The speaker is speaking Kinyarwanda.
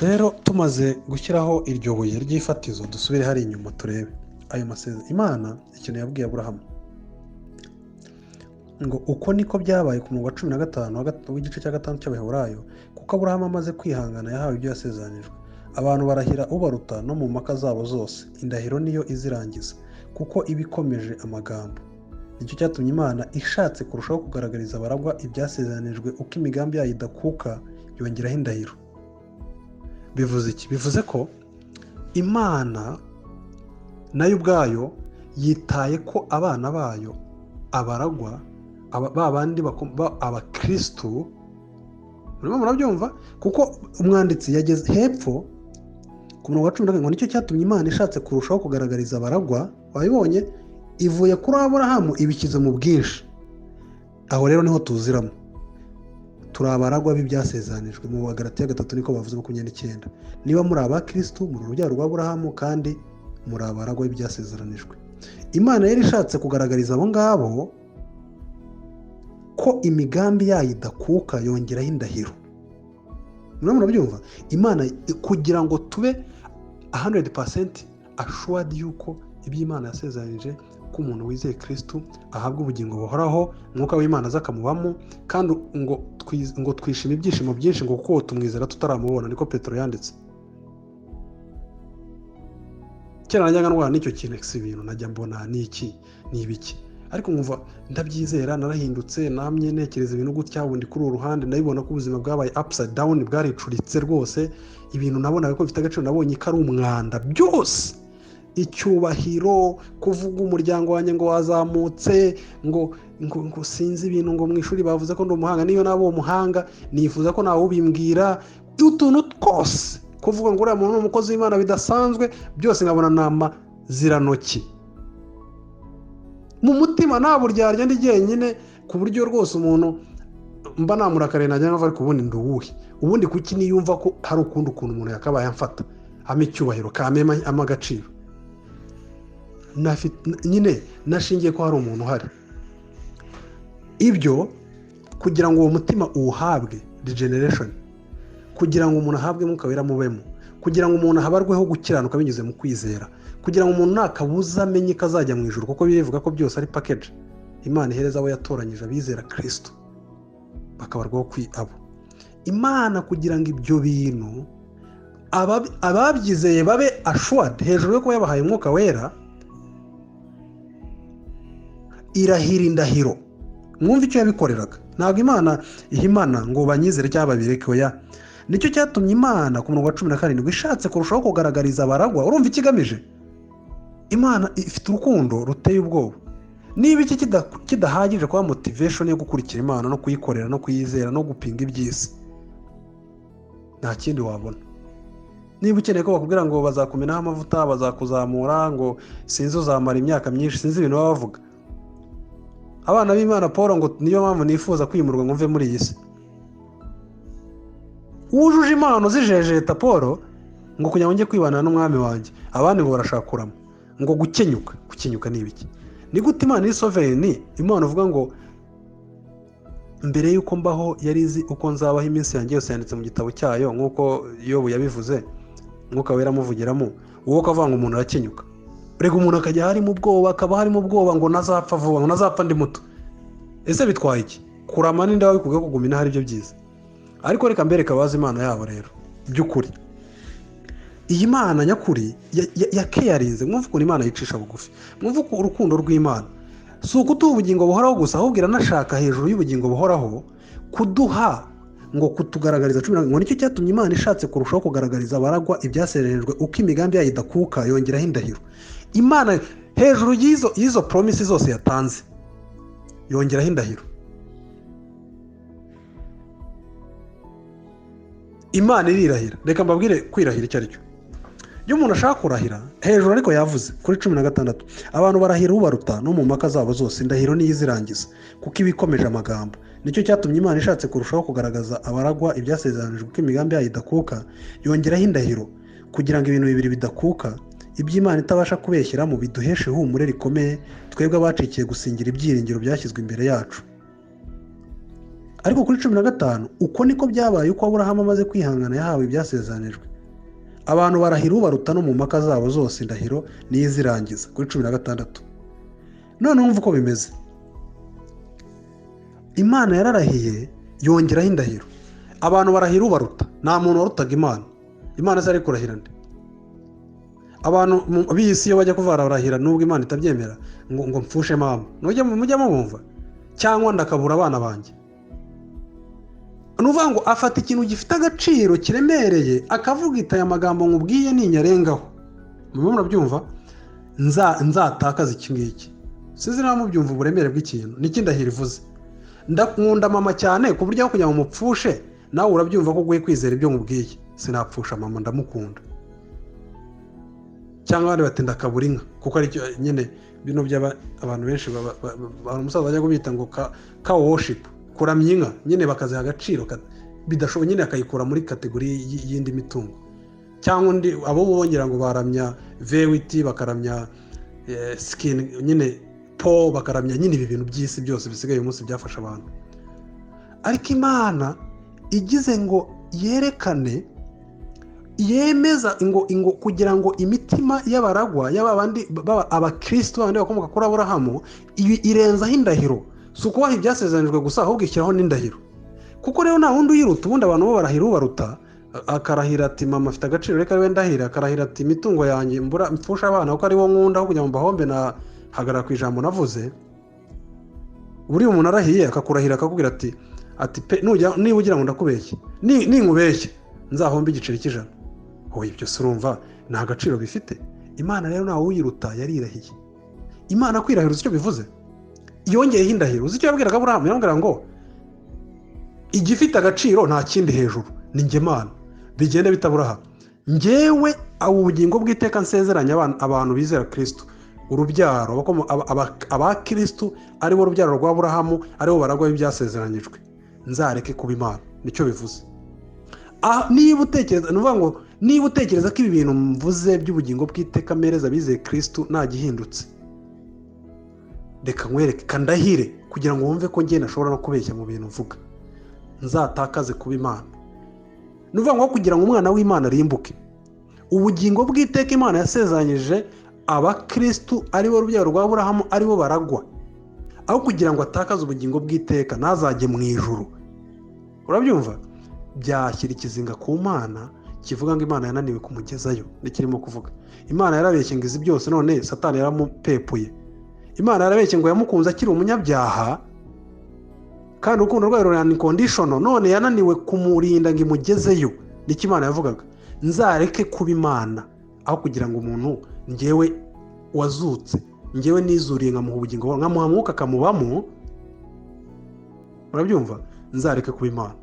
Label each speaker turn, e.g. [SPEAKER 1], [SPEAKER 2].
[SPEAKER 1] rero tumaze gushyiraho iryo buye ry'ifatizo dusubire hari inyuma turebe ayo masezerano. Imana ikintu yabwiye Aburahamu ngo uko niko byabaye ku murongo wa 15 w'igice cya 5 cy'Abaheburayo, kuko Aburahamu amaze kwihangana yahawe ibyo yasezeranijwe. Abantu barahira ubaruta no mu mpaka zabo zose, indahiro niyo izirangiza, kuko iba ikomeje amagambo. Nicyo cyatumye Imana ishatse kurushaho kugaragariza abaragwa ibyasezeranijwe, uko imigambi yayo idakuka yongeraho indahiro. Bivuze iki? Bivuze ko Imana nayo ubwayo yitaye ko abana bayo abaragwa babandi abakristu, murimo murabyumva, kuko umwanditsi yageze hepfo ku murongo wa 14 ngo nicyo cyatumye Imana ishatse kurushaho kugaragariza abaragwa, wabibonye, ivuye kuri Aburahamu ibishyize mu bwinshi. Aho rero niho tuziramo, turi abaragwa b'ibyasezeranijwe. Mu Bagalatiya 3 niko bavuze 29. Niba muri abakristu muri urubyaro rwa Aburahamu kandi muri abaragwa b'ibyasezeranijwe. Imana yari ishatse kugaragariza abo ngabo ko imigambi yayo idakuka yongeraho indahiro. Murabyumva? Imana kugira ngo tube 100% assured yuko ibyo Imana yasezeranije ko umuntu wizeye Kristo ahabwa ubugingo buhoraho, Mwuka w'Imana azakamubamo, kandi ngo twishime ibyishimo byinshi ngo kuko tumwizera tutaramubona, niko Petero yanditse. Kera najyaga ndwara n'icyo kintu ibintu najya mbona ni iki ni ibiki, ariko nkumva ndabyizera, narahindutse, namye nekereza ibintu gutya, bundi kuri uruhande ndabibona ko ubuzima bwabaye upside down, bwaricuritse rwose. Ibintu nabonaga ko bifite agaciro nabonye ko ari umwanda byose, icyubahiro, kuvuga umuryango wanjye ngo wazamutse, ngo sinzi ibintu, ngo mu ishuri bavuze ko ndi umuhanga, niyo nabo umuhanga nifuza ko nawe ubimbwira, utuntu twose kuvuga ngo uriya muntu ni umukozi w'Imana bidasanzwe, byose nkabona nama ziranoki mu mutima, nta buryarya ndi jyenyine, ku buryo rwose umuntu mba namurakariye najya nkavuga ariko ubundi nduwuhe, ubundi kuki niyumva ko hari ukundi ukuntu umuntu yakabaye amfata ama icyubahiro kamema amagaciro. Nyine nashingiye ko hari umuntu uhari. Ibyo kugira ngo uwo mutima uwuhabwe regeneration, kugira ngo umuntu ahabwe Mwuka Wera mubemo, kugira ngo umuntu ahabarweho gukiranuka binyuze mu kwizera, kugira ngo umuntu nakabuza amenye ko azajya mu ijuru, kuko bivuga ko byose ari package Imana ihereza abo yatoranyije abizera Kristo bakabarwaho abo. Imana kugira ngo ibyo bintu ababyizeye babe assured hejuru yo kuba yabahaye Mwuka Wera, irahira indahiro. Mwumva icyo yabikoreraga. Ntabwo Imana ihimana ngo banyizere cyangwa babireke, oya. Nicyo cyatumye Imana ku murongo wa 17 ishatse kurushaho kugaragariza abaragwa. Urumva ikigamije? Imana ifite urukundo ruteye ubwoba. Niba iki kidahagije kuba motivation yo gukurikira Imana no kuyikorera no kuyizera no gupinga iby'isi, nta kindi wabona. Niba ukeneye ko bakubwira ngo bazakumenaho amavuta, bazakuzamura, ngo sinzi uzamara imyaka myinshi, sinzi ibintu baba bavuga. Abana b'Imana Paul ngo niyo mpamvu nifuza kwimurwa ngo mve muri iyi si. Wujuje impano zijejeta Paul ngo kugira ngo njye kwibana n'umwami wanjye, abandi ngo barashakuramo ngo gukenyuka ni ibiki? Ni gute Imana iri sovereign? Imana uvuga ngo mbere yuko mbaho yari izi uko nzabaho iminsi yanjye yose, yanditse mu gitabo cyayo, nk'uko Yobu yabivuze, Mwuka Wera amuvugiramo. Uwo kavanga umuntu arakenyuka, rega umuntu akajya harimo ubwoba, akaba harimo ubwoba ngo nazapfa vuba, ngo nazapfa ndi muto. Ese bitwaye iki? Kurama n'inda wawe kubwo kugumina hari byo byiza. Ariko reka mbereka abazi Imana yabo rero by'ukuri. Iyi Mana nyakuri ya carinze, mwumva ukuntu Imana yicisha bugufi, mwumva urukundo rw'Imana. Si ukuduha ubugingo buhoraho gusa, ahubwo iranashaka hejuru y'ubugingo buhoraho kuduha ngo kutugaragariza 10 ngo nicyo cyatumye Imana ishatse kurushaho kugaragariza abaragwa ibyasererejwe, uko imigambi yayo idakuka yongeraho indahiro. Imana hejuru y'izo promise zose yatanze yongeraho indahiro. Imana irirahira. Reka mbabwire kwirahira icyo ari cyo. Iyo umuntu ashaka kurahira hejuru, ariko yavuze kuri 16, abantu barahira ubaruta no mu mpaka zabo zose, indahiro niyo izirangiza, kuko iba ikomeje amagambo. Nicyo cyatumye Imana ishatse kurushaho kugaragaza abaragwa ibyasezeranijwe, ko imigambi yayo idakuka yongeraho indahiro, kugira ngo ibintu bibiri bidakuka, iby'Imana itabasha kubeshyiramo, biduheshe ihumure rikomeye twebwe abacikiye gusingira ibyiringiro byashyizwe imbere yacu. ariko kuri 15 uko niko byabaye uko Aburahamu amaze kwihangana yahawe ibyasezanijwe. Abantu barahira ubaruta no mu mpaka zabo zose indahiro niyo izirangiza kuri 16. None wumva uko bimeze. Imana yararahiye yongeraho indahiro. Abantu barahira ubaruta, nta muntu warutaga Imana. Imana zari kurahira nde? Abantu b'isi iyo bajya kuvara barahira nubwo Imana itabyemera ngo mpfushe mama. Mujya mubumva cyangwa ndakabura abana banjye. Nuvuga ngo afata ikintu gifite agaciro kiremereye akavuga aya magambo nkubwiye ninyarengaho. Murabyumva? Nzatakaza iki ngiki. Sizi nawe mubyumva uburemere bw'ikintu. Niki ndahira ivuze. Ndakunda mama cyane ku buryo kugira ngo mupfushe nawe urabyumva ko ugiye kwizera ibyo nkubwiye. Sinapfusha mama ndamukunda. Cyangwa bari batenda kabura inka kuko ari nyine bino by'abantu benshi umusaza bajya kubita ngo ka worship kuramya inka nyine bakaziha agaciro bidashoboye nyine akayikura muri kategori y'indi mitungo. Cyangwa undi abo bongera ngo baramya vewiti bakaramya skin nyine po bakaramya nyine ibi bintu by'isi byose bisigaye umunsi byafasha abantu. Ariko Imana igize ngo yerekane yemeza ingo kugira ngo imitima y'abaragwa y'abandi abakristo bandi bakomoka kuri Aburahamu irenzaho indahiro. Si ukubaha ibyasezanijwe gusa ahubwo ishyiraho n'indahiro. Kuko rero nta wundi uyiruta, ubundi abantu bo barahira ubaruta akarahira ati mama afite agaciro reka ariwe ndahira, akarahira ati imitungo yanjye mpfusha abana kuko ari wo nkunda kugira ngo mbahombe na hagarara ku ijambo navuze. Buri umuntu arahiye akakurahira akakubwira ati niba ugira ngo ndakubeshye ninkubeshye nzahombe igiceri cy'ijana. Hoye ibyo surumva nta gaciro bifite. Imana rero ntawe uyiruta yarirahiye. Imana kwirahira uzi icyo bivuze? Yongeyeho indahiro. Uzi icyo yabwiraga Aburahamu? Yambwira ngo igifite agaciro nta kindi hejuru ni njye Mana. Bigende bitaburaha njyewe ubugingo bw'iteka nsezeranya abantu bizera Kristo, urubyaro abakristo ari bo rubyaro rwa Aburahamu, ari bo baragwa ibyasezeranyijwe, nzareke kuba Imana. Nicyo bivuze. Niba utekereza nuvuga ngo niba utekereza ko ibi bintu mvuze by'ubugingo bw'iteka mereza bizeye Kristo nta gihindutse, reka nkwereke kandahire kugira ngo wumve ko njye nashobora no kubeshya mu bintu mvuga. Nzatakaze kuba Imana. Nuvuga ngo kugira ngo umwana w'Imana arimbuke, ubugingo bw'iteka Imana yasezeranyije abakristo ari bo rubyaro rwa Aburahamu, ari bo baragwa, aho kugira ngo atakaze ubugingo bw'iteka nazajye mu ijuru. Urabyumva? Byashyira ikizinga ku Mana kivuga ngo Imana yananiwe kumugezayo. Nikirimo kuvuga Imana yarabeshye ngo izi byose none Satani yaramupepuye. Imana yarabeshye ngo yamukunze akiri umunyabyaha kandi urukundo rwayo ruri unconditional, none yananiwe kumurinda ngo imugezeyo. Niki Imana yavugaga? Nzareke kuba Imana aho kugira ngo umuntu njyewe wazutse njyewe nizuriye nkamuha ubugingo nkamuha mwuka akamubamo. Urabyumva? Nzareke kuba Imana.